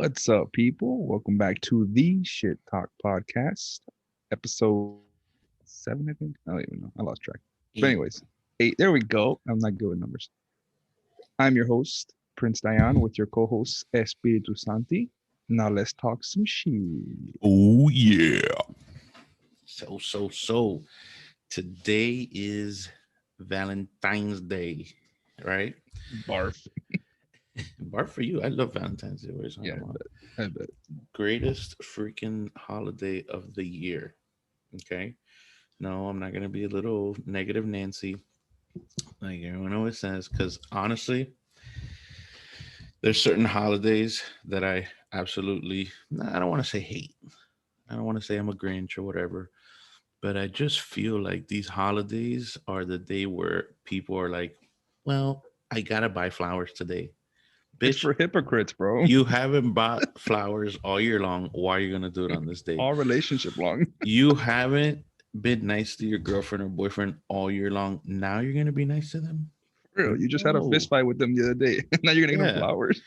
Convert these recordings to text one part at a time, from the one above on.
What's up, people? Welcome back to the Shit Talk podcast, episode 7, I think. I don't even know. I lost track. But, Eight. anyways, 8. There we go. I'm not good with numbers. I'm your host, Prince Dion, with your co host, Espiritu Santi. Now, let's talk some shit. Oh yeah. So. Today is Valentine's Day, right? Barf. Bar for you. I love Valentine's Day. What are you talking Yeah, about? I bet. Greatest freaking holiday of the year. Okay. No, I'm not gonna be a little negative Nancy, like everyone always says, because honestly, there's certain holidays that I absolutely I don't want to say hate. I don't want to say I'm a Grinch or whatever. But I just feel like these holidays are the day where people are like, well, I gotta buy flowers today. It's Bitch, for hypocrites, bro. you haven't bought flowers all year long. Why are you gonna do it on this day? All relationship long. You haven't been nice to your girlfriend or boyfriend all year long. Now you're gonna be nice to them? For real, you just had a fist No. fight with them the other day. Now you're going to get them Yeah. flowers.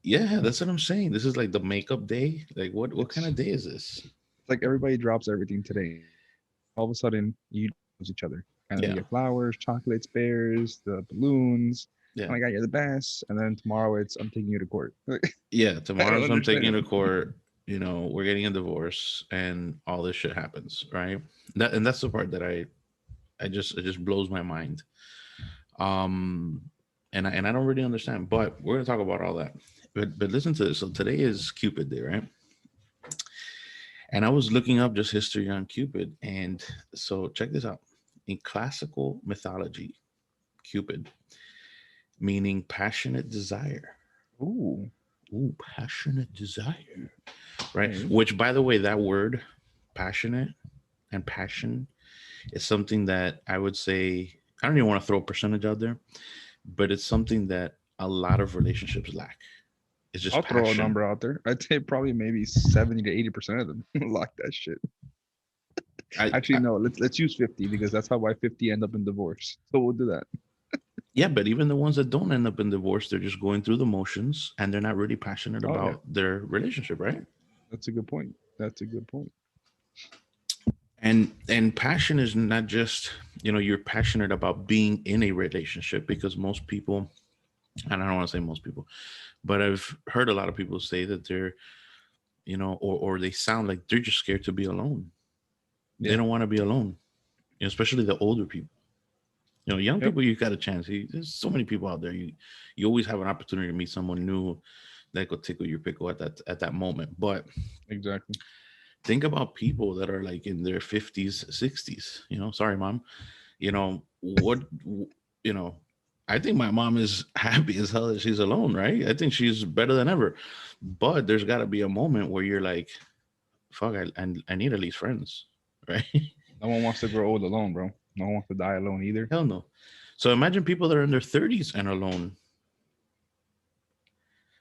Yeah, that's what I'm saying. This is like the makeup day. Like what kind of day is this? It's like everybody drops everything today. All of a sudden, you lose each other. And then you Yeah. get flowers, chocolates, bears, the balloons. Oh Yeah. my God, you're the best. And then tomorrow it's, I'm taking you to court. Yeah, I don't tomorrow's I'm taking understand. to court. We're getting a divorce, and all this shit happens, right? That's the part that it just blows my mind. Um, and I don't really understand, but we're gonna talk about all that. But listen to this. So today is Cupid Day, right? And I was looking up just history on Cupid, and so check this out. In classical mythology, Cupid meaning passionate desire. Ooh, Ooh, passionate desire, right? okay. Which, by the way, that word, passionate and passion, is something that I would say, I don't even want to throw a percentage out there, but it's something that a lot of relationships lack. It's just I'll throw a passion. number out there. I'd say probably maybe 70 to 80% of them lock that shit. I, Actually, I no, let's use 50 because that's how why 50 end up in divorce. So we'll do that. yeah, but even the ones that don't end up in divorce, they're just going through the motions and they're not really passionate Oh yeah, about their relationship, right? that's a good point. That's a good point. And passion is not just, you're passionate about being in a relationship, because most people, and I don't want to say most people, but I've heard a lot of people say that they're, or they sound like they're just scared to be alone. They Yeah. don't want to be alone, especially the older people. Young Yep. people, you got a chance. There's so many people out there. You always have an opportunity to meet someone new that could tickle your pickle at that moment. But Exactly. think about people that are like in their 50s, 60s. Sorry, mom. What you know. I think my mom is happy as hell that she's alone, right? I think she's better than ever. But there's got to be a moment where you're like, fuck, I need at least friends, right? No one wants to grow old alone, bro. No one wants to die alone either. Hell no. So imagine people that are in their 30s and alone.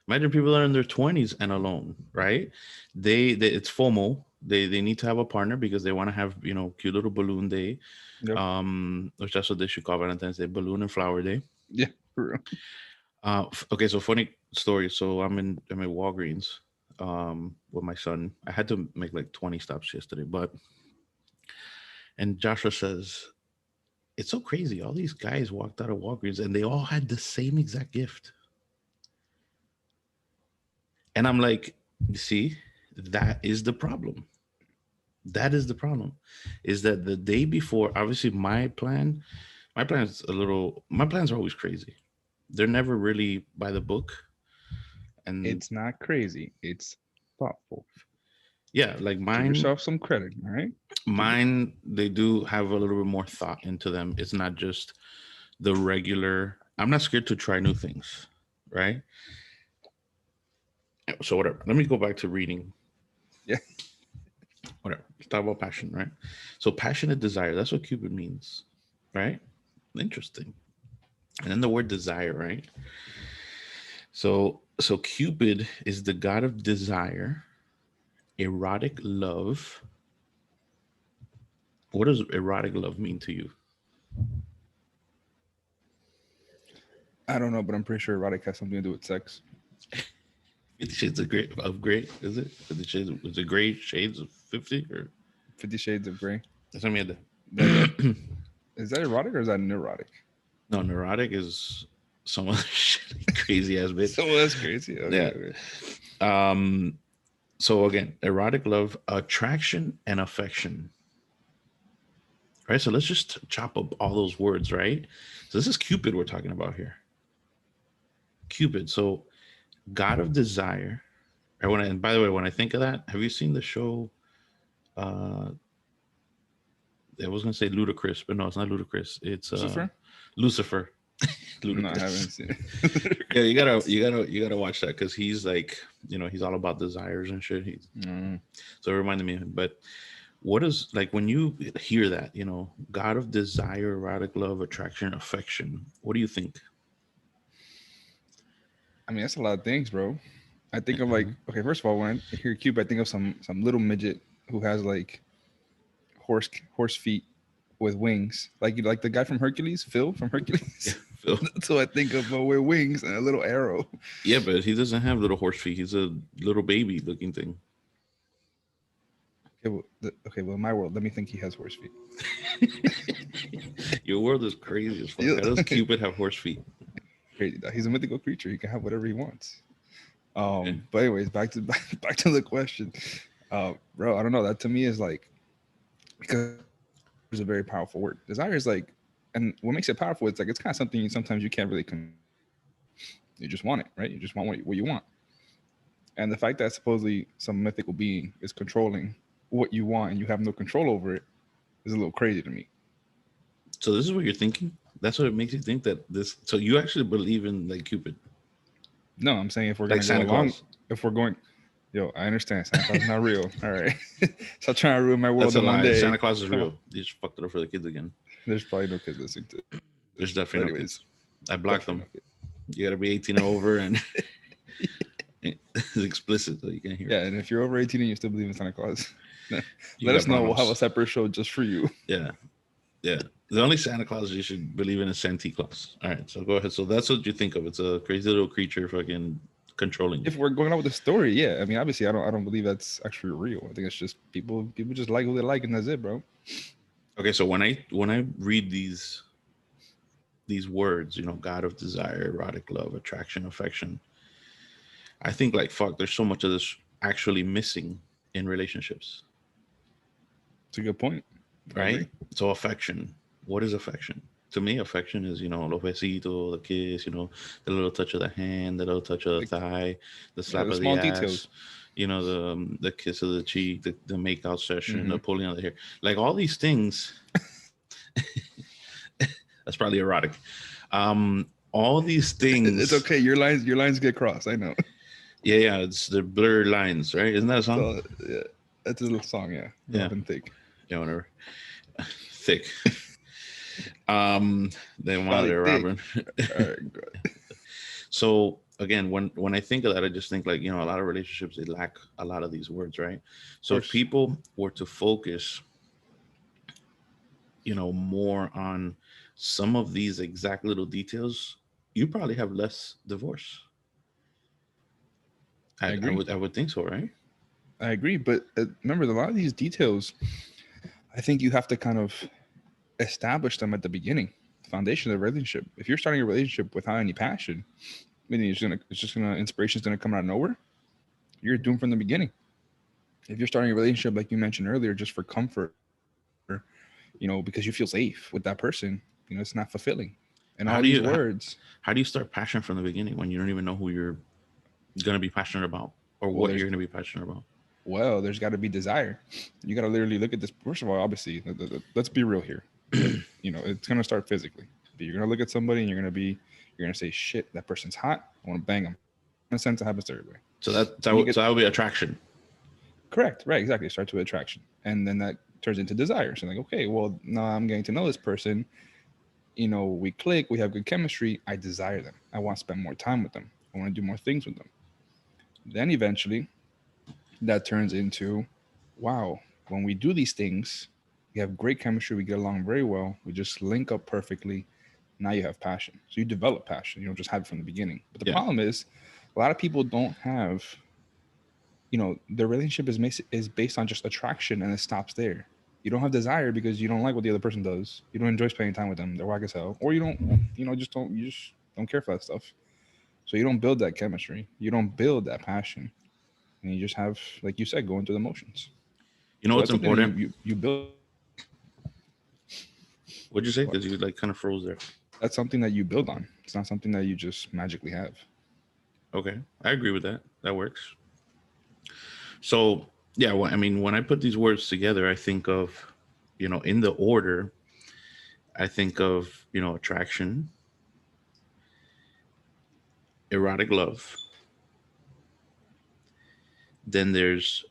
Imagine people that are in their 20s and alone, right? They it's FOMO. They need to have a partner because they want to have, cute little balloon day. Yep. Which that's what they should call Valentine's Day, balloon and flower day. Yeah, for real. Okay, so funny story. So I'm in Walgreens with my son. I had to make like 20 stops yesterday, but and Joshua says, it's so crazy. All these guys walked out of Walgreens and they all had the same exact gift. And I'm like, you see, that is the problem. That is the problem. Is that the day before, obviously my plans are always crazy. They're never really by the book. And It's not crazy. It's thoughtful. yeah, like Give mine, yourself some credit, all right? Give it. mine, they do have a little bit more thought into them. It's not just the regular, I'm not scared to try new things, right? So whatever. Let me go back to reading. Yeah. Whatever. Let's talk about passion, right? So passionate desire, that's what Cupid means, right? Interesting. And then the word desire, right? So Cupid is the god of desire, erotic love. What does erotic love mean to you? I don't know, but I'm pretty sure erotic has something to do with sex. 50 Shades of Gray. Of Gray, is it? 50 Shades. Was it Gray Shades of 50 or 50 Shades of Grey. something That like that? is that erotic or is that neurotic? No, neurotic is some other shit, crazy ass bitch. So that's crazy. Okay, Yeah. okay. Um. So again, erotic love, attraction, and affection. Right. So let's just chop up all those words. Right. So this is Cupid we're talking about here. Cupid. So God of desire. And by the way, when I think of that, have you seen the show? Uh, I was gonna say Ludacris, but no, it's not Ludacris. It's Lucifer? Lucifer. No, I Ludacris. haven't seen it. Yeah, you gotta watch that because he's like, he's all about desires and shit. Mm. So it reminded me of him. But what is like when you hear that, God of desire, erotic love, attraction, affection? What do you think? I mean, that's a lot of things, bro. I think of like, Mhm. okay, first of all, when I hear Cupid, I think of some little midget who has like horse feet with wings, like the guy from Hercules, Phil from Yeah, Hercules. Phil. That's what I think of, with wings and a little arrow. Yeah, but he doesn't have little horse feet. He's a little baby looking thing. Okay, well, in my world, let me think he has horse feet. Your world is crazy as fuck. Yeah. How does Cupid have horse feet? Crazy. He's a mythical creature. He can have whatever he wants. Okay. But anyways, back to the question. Bro, I don't know. That to me is like, because desire is a very powerful word. Desire is like, and what makes it powerful, it's like it's kind of something sometimes you can't really control. You just want it, right? You just want what you want. And the fact that supposedly some mythical being is controlling what you want and you have no control over it is a little crazy to me. So this is what you're thinking. That's what it makes you think that this. So you actually believe in like Cupid, No, I'm saying if we're like gonna go Santa along, Claus. if we're going, yo, I understand Santa Claus is not real. All right, stop trying to ruin my That's world a in one lie. day. Santa Claus is Come on, real. You just fucked it up for the kids again. there's probably no kids listening to There's this, but definitely no anyways, kids. I blocked definitely them. no kids. You gotta be 18 or over, and it's explicit, so you can't hear. Yeah, and if you're over 18 and you still believe in Santa Claus, You let got us know. We'll have a problems. separate show just for you. Yeah, yeah. The only Santa Claus you should believe in is Santa Claus. All right, so go ahead. So that's what you think of. It's a crazy little creature, fucking controlling you. If we're going on with the story, yeah. I mean, obviously, I don't believe that's actually real. I think it's just people just like who they like, and that's it, bro. Okay, so when I read these words, God of desire, erotic love, attraction, affection, I think like fuck, there's so much of this actually missing in relationships, It's a good point. I right? agree. So affection, what is affection? To me, affection is los besitos, the kiss, the little touch of the hand, the little touch of the Like, thigh, the yeah, slap the of the small ass, details. the kiss of the cheek, the make out session, Hmm. the pulling of the hair, like all these things. That's probably erotic. All these It's things. okay. Your lines get crossed. I know. Yeah, yeah, it's the blurred lines, right? Isn't that a song? So yeah, that's a little song. Yeah, Yeah, love and thick. yeah, whatever. Thick. They wanted Charlie it, thick. Robin. All right, good. So again, when I think of that, I just think like a lot of relationships they lack a lot of these words, right? Of So if course. people were to focus, more on some of these exact little details, you probably have less divorce. I I agree. would I would think so, right? I agree. But remember, a lot of these details, I think you have to kind of establish them at the beginning, the foundation of the relationship. If you're starting a relationship without any passion, meaning it's just gonna inspiration's gonna come out of nowhere. You're doomed from the beginning. If you're starting a relationship like you mentioned earlier, just for comfort, because you feel safe with that person, it's not fulfilling. And all How these do you how, words, how do you start passion from the beginning when you don't even know who you're gonna be passionate about or well, what there's you're gonna be passionate about? there's got to be desire. You got to literally look at this. First of all, obviously, let's be real here. It's gonna start physically. You're gonna look at somebody and you're gonna say, "Shit, that person's hot. I want to bang them." In a sense, it happens to everybody. So that Then you that, get so that would be attraction. correct, right? Exactly. Start with attraction, and then that turns into desire. So like, okay, well, now I'm getting to know this person. We click. We have good chemistry. I desire them. I want to spend more time with them. I want to do more things with them. Then eventually, that turns into, wow, when we do these things, we have great chemistry. We get along very well. We just link up perfectly. Now you have passion. So you develop passion. You don't just have it from the beginning. But the Yeah. problem is A lot of people don't have, their relationship is based on just attraction, and it stops there. You don't have desire because you don't like what the other person does. You don't enjoy spending time with them. They're whack as hell, or you don't, you just don't care for that stuff. So you don't build that chemistry. You don't build that passion, and you just have, like you said, going through the motions. You know So what's that's something that important? you build. What'd you say? What? Because you like kind of froze there. That's something that you build on. It's not something that you just magically have. Okay, I agree with that. That works. So yeah, well, I mean, when I put these words together, I think of, in the order, I think of, attraction, erotic love. Then there's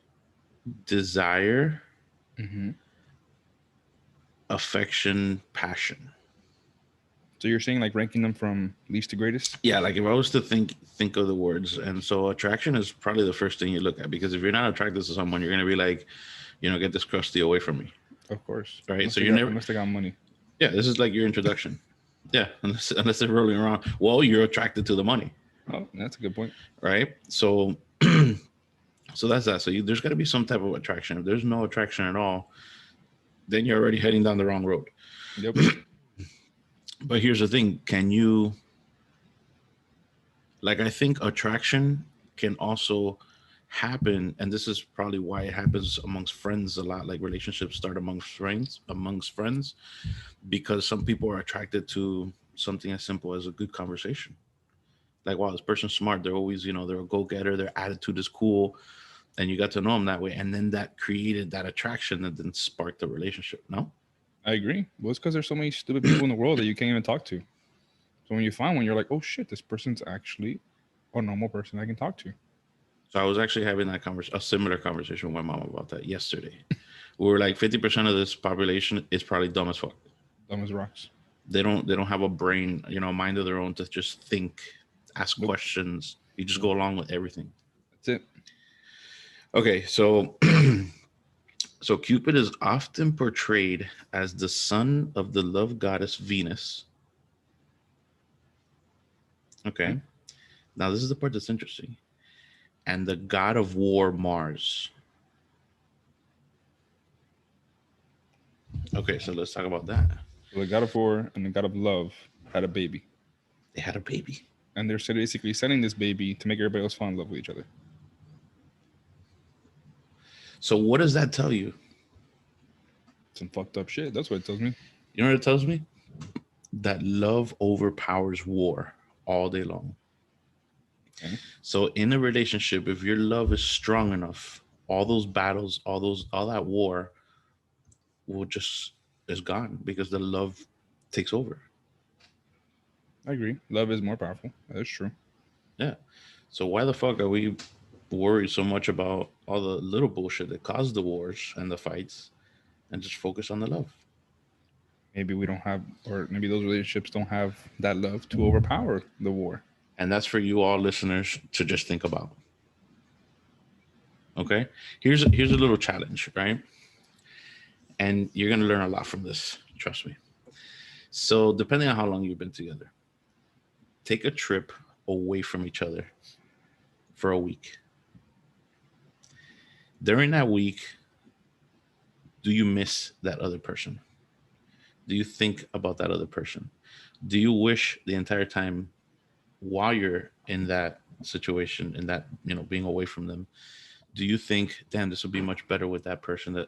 desire, Hmm. affection, passion. So you're saying like ranking them from least to greatest? Yeah, like if I was to think of the words, and so attraction is probably the first thing you look at, because if you're not attracted to someone, you're gonna be like, get this crusty away from me, Of course. right? So you're never, Unless they got money. yeah, this is like your introduction. Yeah, unless they're rolling around. Well, you're attracted to the money, Oh, that's a good point. right? So so that's that. So there's got to be some type of attraction. If there's no attraction at all, then you're already heading down the wrong road. Yep. But here's the thing: can you, like, I think attraction can also happen, and this is probably why it happens amongst friends a lot. Like relationships start amongst friends, because some people are attracted to something as simple as a good conversation. Like, wow, this person's smart. They're always, they're a go getter. Their attitude is cool, and you got to know them that way, and then that created that attraction that then sparked the relationship. No. I agree. Well, it's because there's so many stupid people in the world that you can't even talk to. So when you find one, you're like, oh shit, this person's actually a normal person I can talk to. So I was actually having a similar conversation with my mom about that yesterday. We were like 50% of this population is probably dumb as fuck. Dumb as rocks. They don't have a brain, mind of their own to just think, ask Nope. questions. You just go along with everything. That's it. Okay, so so Cupid is often portrayed as the son of the love goddess Venus. Okay. Okay. Now this is the part that's interesting. And the god of war Mars. Okay, so let's talk about that. So the god of war and the god of love had a baby. They had a baby. And they're basically sending this baby to make everybody else fall in love with each other. So what does that tell you? Some fucked up shit. That's what it tells me. You know what it tells me? That love overpowers war all day long. Okay. So in a relationship, if your love is strong enough, all those battles, all that war will just is gone because the love takes over. I agree. Love is more powerful. That's true. Yeah. So why the fuck are we worried so much about all the little bullshit that caused the wars and the fights, and just focus on the love? Maybe we don't have, or maybe those relationships don't have that love to overpower the war. And that's for you all listeners to just think about. Okay? Here's a little challenge, right? And you're going to learn a lot from this, trust me. So, depending on how long you've been together, take a trip away from each other for a week. During that week, do you miss that other person? Do you think about that other person? Do you wish the entire time while you're in that situation, in that, being away from them, do you think, damn, this would be much better with that person? That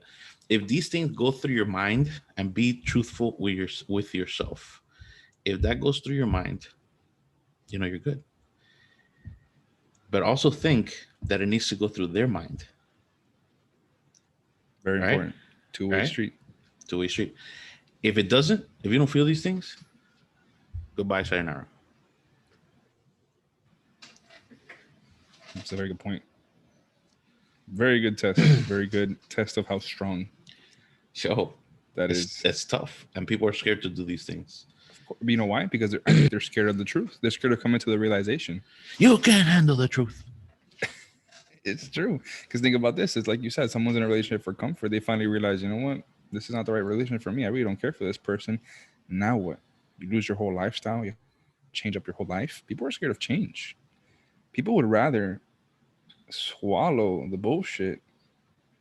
if these things go through your mind, and be truthful with yourself, if that goes through your mind, you're good. But also think that it needs to go through their mind. Very All right. important. Two-way All right. street. Two-way street. If it doesn't, if you don't feel these things, goodbye, sayonara. That's a very good point. Very good test. Very good test of how strong So that it's is. it's tough, and people are scared to do these things. But you know why? Because I think they're scared of the truth. They're scared of coming to the realization. You can't handle the truth. It's true. Because think about this. It's like you said, someone's in a relationship for comfort. They finally realize, you know what? This is not the right relationship for me. I really don't care for this person. Now what? You lose your whole lifestyle. You change up your whole life. People are scared of change People would rather swallow the bullshit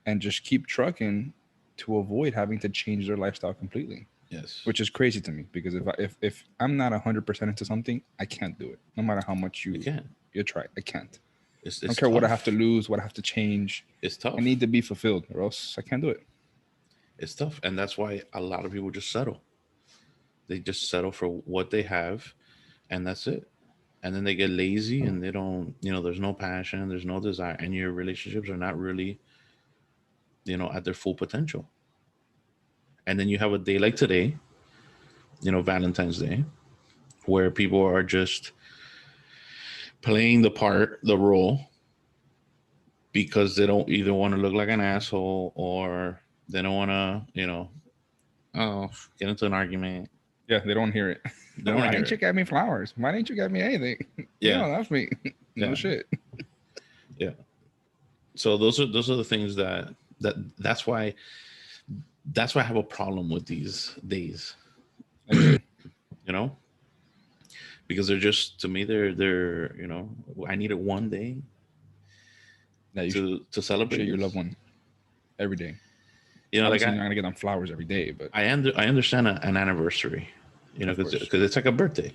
and just keep trucking to avoid having to change their lifestyle completely, Yes, which is crazy to me because if I'm not 100% into something, I can't do it. No matter how much you can. you try, I can't. I don't It's care what I have to tough. lose, what I have to change. It's I need tough. to be fulfilled, or else I can't do it. It's tough, and that's why a lot of people just settle. They just settle for what they have, and that's it. And then they get lazy, and they don't. There's no passion, there's no desire, and your relationships are not really, at their full potential. And then you have a day like today, Valentine's Day, where people are just playing the role, because they don't either want to look like an asshole, or they don't want to, oh, get into an argument. Yeah, they don't hear it. They don't want Why to hear didn't you it. get me flowers? Why didn't you get me anything? You Yeah, don't love me. No yeah, shit. yeah. So those are the things that's why I have a problem with these days, I agree. you know, because they're just, to me, they're I needed one day Yeah, you should to appreciate celebrate your loved this. one every day. Like Obviously, you're not gonna get them flowers every day, but I understand an anniversary, of because course, it's like a birthday.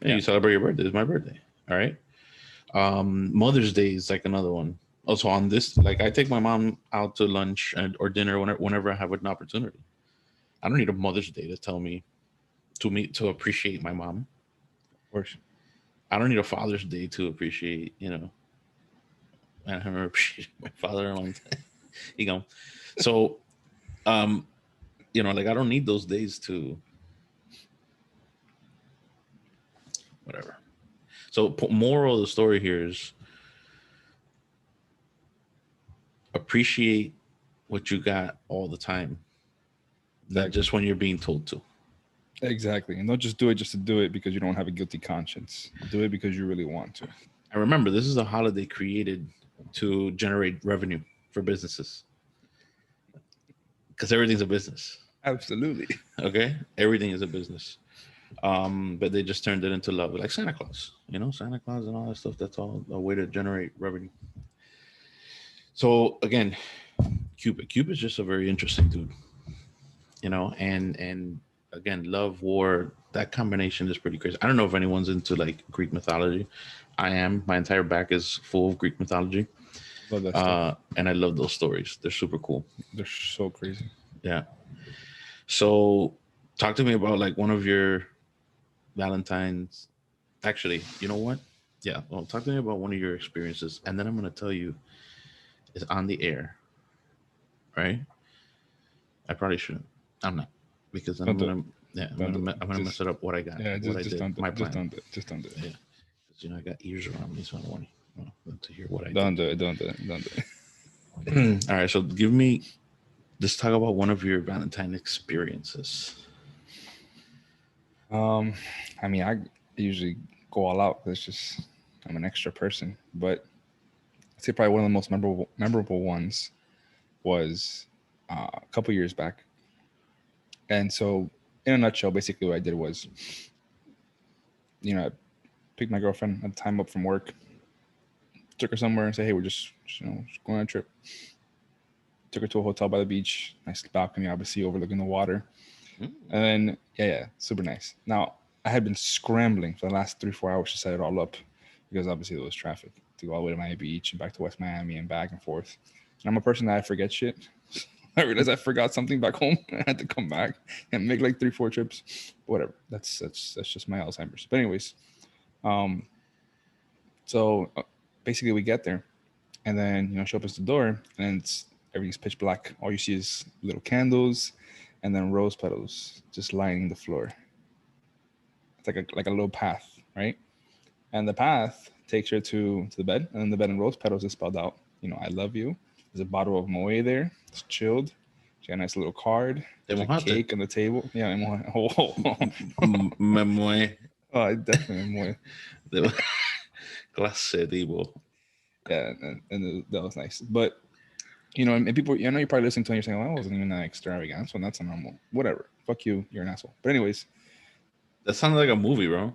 Yeah, yeah. you celebrate your birthday. It's my birthday. All right. Mother's Day is like another one. Also, on this, like, I take my mom out to lunch or dinner whenever I have an opportunity. I don't need a Mother's Day to tell me to appreciate my mom. Of course. I don't need a Father's Day to appreciate, I haven't appreciated my father in a long time. you know, so um, like, I don't need those days to whatever. So, moral of the story here is appreciate what you got all the time, not Exactly. just when you're being told to. Exactly. And don't just do it just to do it because you don't have a guilty conscience. Do it because you really want to. I remember, this is a holiday created to generate revenue for businesses, because everything's a business. Absolutely. Okay, everything is a business. But they just turned it into love, like Santa Claus. Santa Claus and all that stuff. That's all a way to generate revenue. So again, Cupid's just a very interesting dude. And again, love, war, that combination is pretty crazy. I don't know if anyone's into like Greek mythology. I am. My entire back is full of Greek mythology. Love that stuff. And I love those stories. They're super cool. They're so crazy. Yeah. So talk to me about like one of your Valentine's. Actually, you know what? Yeah. Well, talk to me about one of your experiences, and then I'm gonna tell you it's on the air, right? I probably shouldn't. I'm not, because then Don't do it. yeah, Don't do I'm it. gonna mess it up. What I got, Yeah, what I just did, don't do my it. Just plan. don't do it. Just don't do it. Yeah, because I got ears around me, so I don't want to hear what I Don't did. do it. Don't do it. Don't do it. All right, so give me. Let's talk about one of your Valentine experiences. Um, I mean, I usually go all out. It's just I'm an extra person. But I'd say probably one of the most memorable ones was a couple years back. And so, in a nutshell, basically what I did was, I picked my girlfriend at the time up from work, took her somewhere, and said, "Hey, we're just going on a trip." Took her to a hotel by the beach, nice balcony, obviously overlooking the water. Mm. And then, yeah, super nice. Now, I had been scrambling for the last 3-4 hours to set it all up because obviously there was traffic to go all the way to Miami Beach and back to West Miami and back and forth. And I'm a person that I forget shit. I realized I forgot something back home. I had to come back and make like 3-4 trips. Whatever. That's just my Alzheimer's. But anyways, um, so basically we get there, and then she opens the door, and everything's pitch black. All you see is little candles, and then rose petals just lining the floor. It's like a little path, right? And the path takes her to the bed, and then the bed and rose petals is spelled out. I love you. There's a bottle of Moe there. It's chilled. She got a nice little card. De There's a mojate. cake on the table. Yeah, Moe. Me mue. Oh, definitely Moe. De clase tipo. Yeah, and that was nice. But and people, you're probably listening to it and you're saying, well, that wasn't even that extravagant. So that's a normal. Whatever. Fuck you. You're an asshole. But anyways, That sounds like a movie, bro.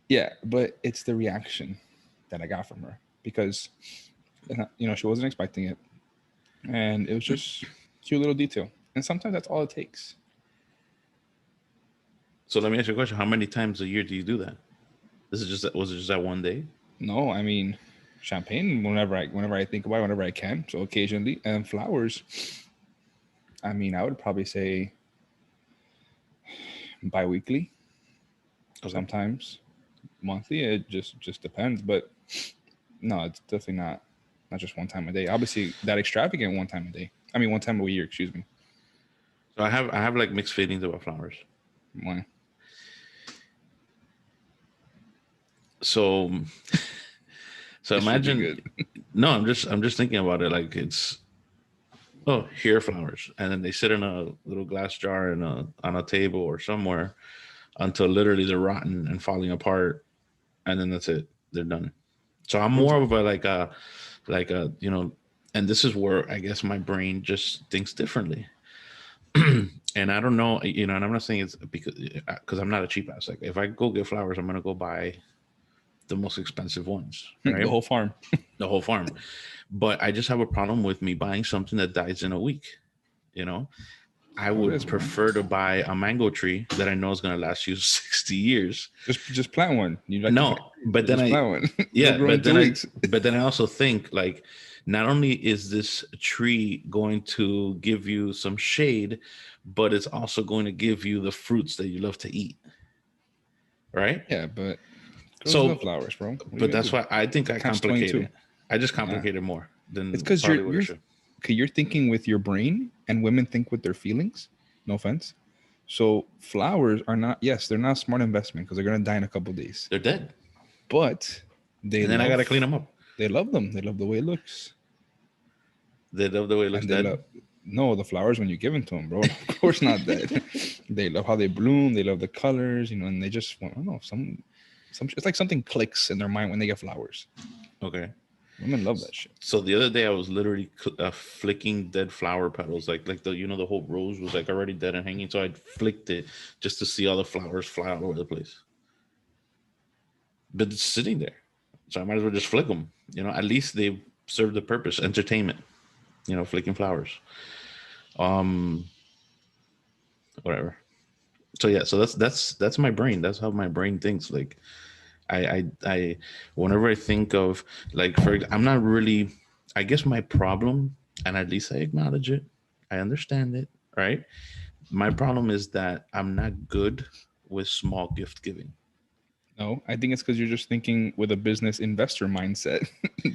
yeah, but it's the reaction. that I got from her because, you know, she wasn't expecting it, and it was just cute little detail. And sometimes that's all it takes. So let me ask you a question: how many times a year do you do that? Was it just that one day? No, I mean, champagne whenever I think about it, whenever I can, so occasionally, and flowers. I mean, I would probably say bi-weekly, Okay. sometimes monthly. It just depends, but no, it's definitely not just one time a day. Obviously, that extravagant one time a day. I mean, one time a year. Excuse me. So I have like mixed feelings about flowers. Why? So so It should be imagine, good. no, I'm just thinking about it like it's, oh, here are flowers, and then they sit in a little glass jar in a on a table or somewhere until literally they're rotten and falling apart, and then that's it. They're done. So I'm What's more of a like a and this is where I guess my brain just thinks differently. And I don't know, and I'm not saying it's because I'm not a cheap ass. Like if I go get flowers, I'm gonna go buy the most expensive ones, the right? whole farm? The whole farm. But I just have a problem with me buying something that dies in a week. You know, I How it would is, man. prefer to buy a mango tree that I know is gonna last you 60 years. Just plant one. You like to plant No, trees, but then just I, plant one. They'll yeah, grow in but 2 weeks. then I also think like, not only is this tree going to give you some shade, but it's also going to give you the fruits that you love to eat, right? Yeah, but girls love So, flowers, bro. What are you but gonna that's do? why I think I Catch complicate 22. it. I just Nah. complicate it more It's than because probably what I you're should. okay. You're thinking with your brain, and women think with their feelings. No offense. So flowers are not. Yes, they're not a smart investment because they're gonna die in a couple of days. They're dead, But they and then I love. gotta clean them up. They love them. They love the way it looks, They love the way it looks and they dead. love. No, the flowers when you give them to them, bro. Of course not dead. They love how they bloom. They love the colors, you know, and they just want. I don't know. Some. It's like something clicks in their mind when they get flowers. Okay. Women love that shit. So the other day I was literally flicking dead flower petals, like the the whole rose was like already dead and hanging. So I flicked it just to see all the flowers fly all over the place. But it's sitting there, so I might as well just flick them. At least they serve the purpose, entertainment. Flicking flowers. Um, Whatever. So yeah, so that's my brain. That's how my brain thinks. Like I whenever I think of, like, I'm not really. I guess my problem, and at least I acknowledge it. I understand it, right? My problem is that I'm not good with small gift giving. No, I think it's because you're just thinking with a business investor mindset.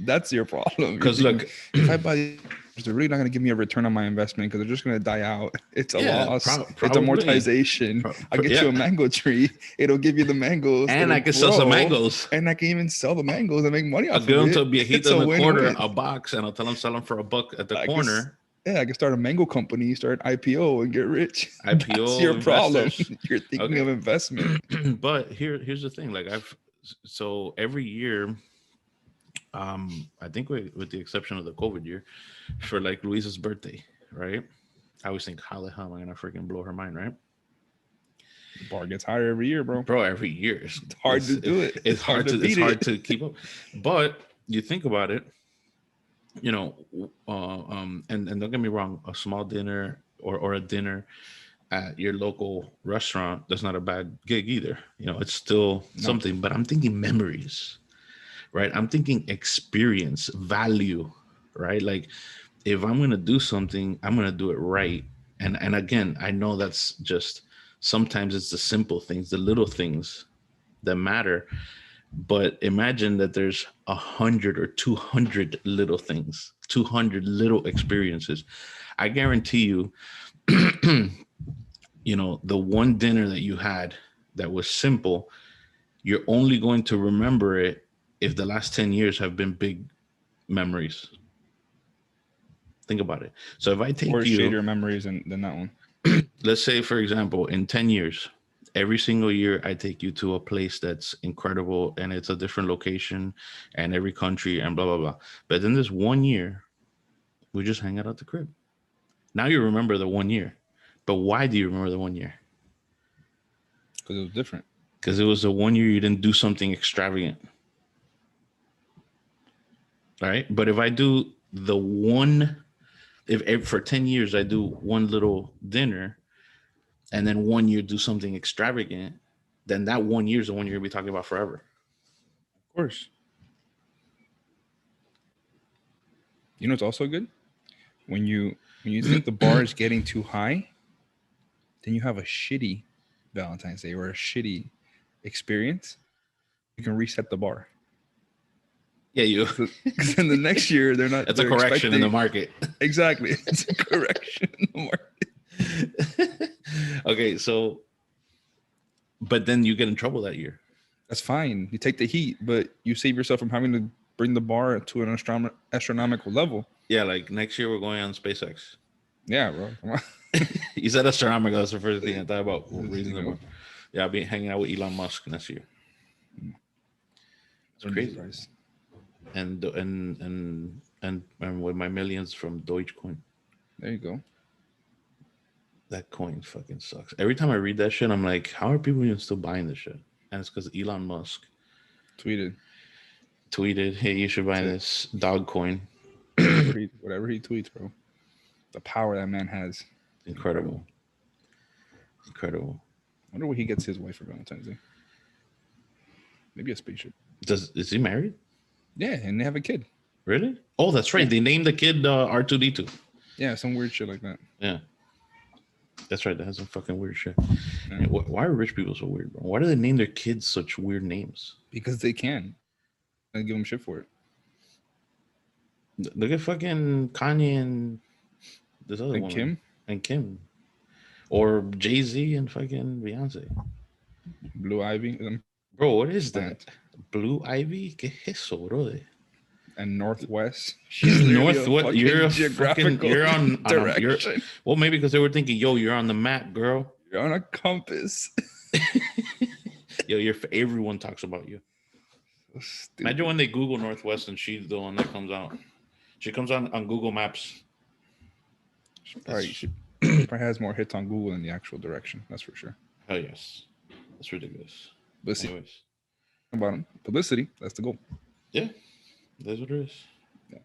That's your problem. You're Because thinking, look, if I buy these, they're really not going to give me a return on my investment because they're just going to die out. It's a yeah, loss. It's probably, amortization. I'll get you yeah, a mango tree. It'll give you the mangoes. and It'll I could sell some grow, mangoes. and I can even sell the mangoes and make money I'll off give of them to it. a viejita It's in a the corner, win-win. a box, and I'll tell them sell them for $1 at the I guess. corner. Yeah, I can start a mango company, start IPO, and get rich. That's IPO your problem. investors. You're thinking of Okay. investment. But here's the thing. Like, so every year, I think with the exception of the COVID year, for like Louisa's birthday, right? I always think, how the hell am I gonna freaking blow her mind, right? The bar gets higher every year, bro. Bro, every year It's hard to do it. it's It's hard hard to to beat it. keep up. But you think about it, you know, and don't get me wrong, a small dinner or a dinner at your local restaurant, that's not a bad gig either. It's still No, something. But I'm thinking memories, right? I'm thinking experience, value, right? Like, if I'm gonna do something, I'm gonna do it right. And again, I know that's just, sometimes it's the simple things, the little things that matter. But imagine that there's 100 or 200 little things, 200 little experiences. I guarantee you, the one dinner that you had that was simple, you're only going to remember it if the last 10 years have been big memories. Think about it. So if I take or you, shadier memories than that one. let's say, for example, in 10 years, every single year I take you to a place that's incredible and it's a different location and every country and blah, blah, blah. But then this one year, we just hang out at the crib. Now you remember the one year. But why do you remember the one year? Because it was different. Because it was the one year you didn't do something extravagant. right? But if I do the one, if for 10 years I do one little dinner, and then 1 year do something extravagant, then that 1 year is the one you're gonna be talking about forever. Of course. You know, it's also good when you think the bar is getting too high, then you have a shitty Valentine's Day or a shitty experience. You can reset the bar. Yeah, you. Because then the next year they're not. It's a They're correction in the expecting market. exactly. It's a correction in the market. Okay, so, but then you get in trouble that year. That's fine. You take the heat, but you save yourself from having to bring the bar to an astronomical level. Yeah, like next year we're going on SpaceX. Yeah, bro. Come on. You said astronomical. That's the first thing I thought about raising the You know, bar. Yeah, I'll be hanging out with Elon Musk next year. It's wouldn't be crazy. surprised. And with my millions from Dogecoin. There you go. That coin fucking sucks. Every time I read that shit, I'm like, how are people even still buying this shit? And it's because Elon Musk tweeted, hey, you should buy this dog coin. Whatever he tweets, bro. The power that man has. Incredible. I wonder where he gets his wife for Valentine's Day. Maybe a spaceship. Is he married? Yeah, and they have a kid. Really? Oh, that's right. Yeah. They named the kid R2D2. Yeah, some weird shit like that. Yeah. That's right. That has some fucking weird shit. Yeah. Why are rich people so weird, bro? Why do they name their kids such weird names? Because they can. And give them shit for it. Look at fucking Kanye and this other and woman. Kim? And Kim. Or Jay-Z and fucking Beyonce. Blue Ivy. Bro, what is that? Blue Ivy? ¿Qué es eso, brother? And Northwest. Northwest. You're on direction. Well, maybe because they were thinking, yo, you're on the map, girl. You're on a compass. Yo, everyone talks about you. So imagine when they Google Northwest and she's the one that comes out. She comes on Google Maps. She probably has more hits on Google than the actual direction. That's for sure. Oh yes, that's ridiculous. But anyways, about publicity. That's the goal. Yeah, that's what it is. Yeah.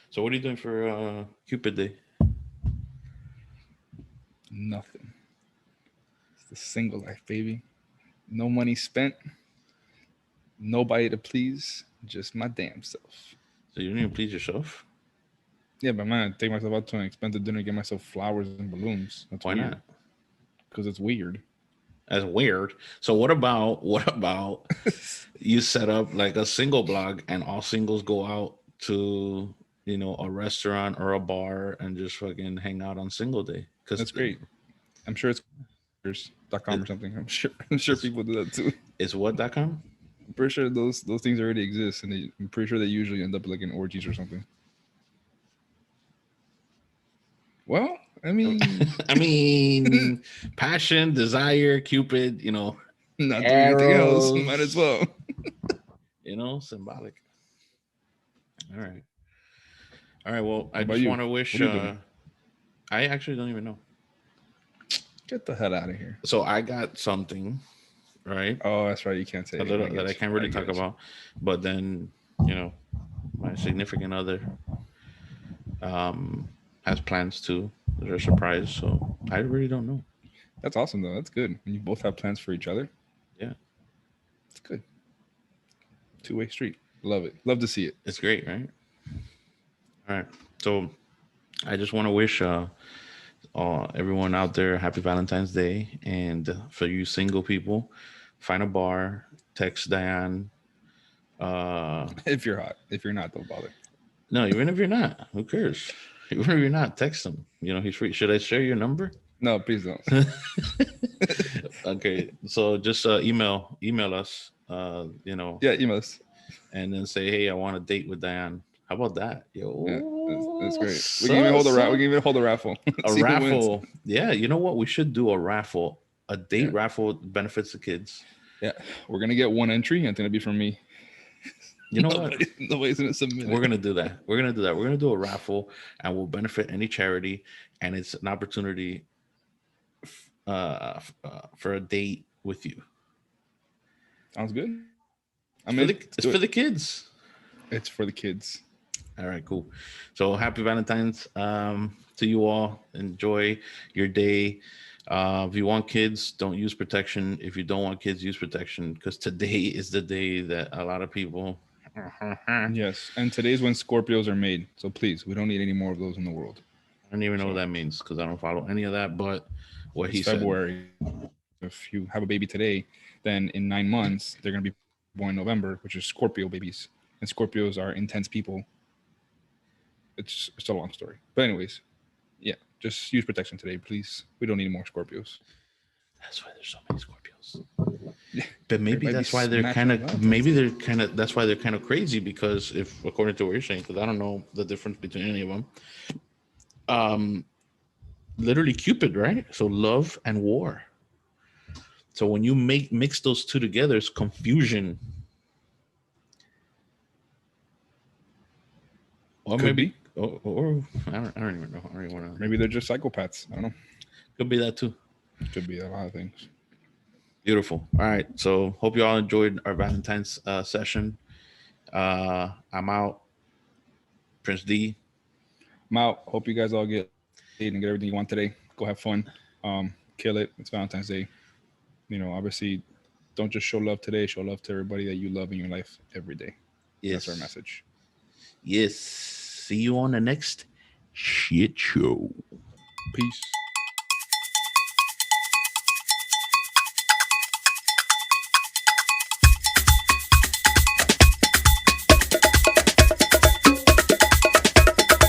So what are you doing for Cupid Day? Nothing. It's the single life, baby. No money spent. Nobody to please. Just my damn self. So you don't even please yourself? Yeah, but man, I take myself out to an expensive dinner, get myself flowers and balloons. That's why weird. Not? Because it's weird. That's weird. So what about you set up like a single blog and all singles go out to, you know, a restaurant or a bar and just fucking hang out on single day? Because that's great. I'm sure it's .com or something. I'm sure people do that too. It's what.com? I'm pretty sure those things already exist, and I'm pretty sure they usually end up like in orgies or something. Well, I mean, passion, desire, Cupid, you know, not doing anything else, might as well. You know, symbolic. All right. Well, I just want to wish. I actually don't even know. Get the hell out of here. So I got something, right? Oh, that's right. You can't say that I can't really talk about. But then, you know, my significant other has plans too. They're a surprise, so I really don't know. That's awesome though. That's good. When you both have plans for each other. Yeah. It's good. Two-way street. Love it. Love to see it. It's great, right? All right. So I just want to wish everyone out there happy Valentine's Day. And for you single people, find a bar, text Diane. If you're hot. If you're not, don't bother. No, even if you're not, who cares? Even if you're not, text him. You know, he's free. Should I share your number? No, please don't. Okay. So just email us, you know. Yeah, email us. And then say, hey, I want a date with Diane. How about that? Yo, yeah, that's great. We can even hold a raffle. A raffle. Yeah, you know what? We should do a raffle. A date raffle benefits the kids. Yeah. We're gonna get one entry, and it's gonna be from me. You know what? Nobody's gonna submit. We're gonna do that. We're gonna do a raffle, and we'll benefit any charity, and it's an opportunity for a date with you. Sounds good. It's for the kids. It's for the kids. All right, cool. So happy Valentine's to you all. Enjoy your day. If you want kids, don't use protection. If you don't want kids, use protection because today is the day that a lot of people. I Yes, and today's when Scorpios are made. So please, we don't need any more of those in the world. don't even know what So that means because I don't follow any of that. But what it's he said. February. If you have a baby today, then in 9 months they're going to be born in November, which is Scorpio babies, and Scorpios are intense people. It's a long story, but anyways, yeah, just use protection today, please. We don't need more Scorpios. That's why there's so many Scorpios. Yeah, But maybe everybody be that's why they're smashing kind on of Valentine's maybe Day. they're kind of that's why they're kind of crazy because if according to what you're saying, because I don't know the difference between any of them. Um, literally Cupid, right? So love and war. So when you make mix those two together, it's confusion. Or Could maybe be. or I don't even know. I don't even want to. Maybe they're just psychopaths. I don't know. Could be that too. Could be a lot of things. Beautiful. All right. So hope you all enjoyed our Valentine's session. I'm out. Prince D. I'm out. Hope you guys all get laid and get everything you want today. Go have fun. Kill it. It's Valentine's Day. Obviously, don't just show love today. Show love to everybody that you love in your life every day. That's our Yes. message. Yes. See you on the next shit show. Peace.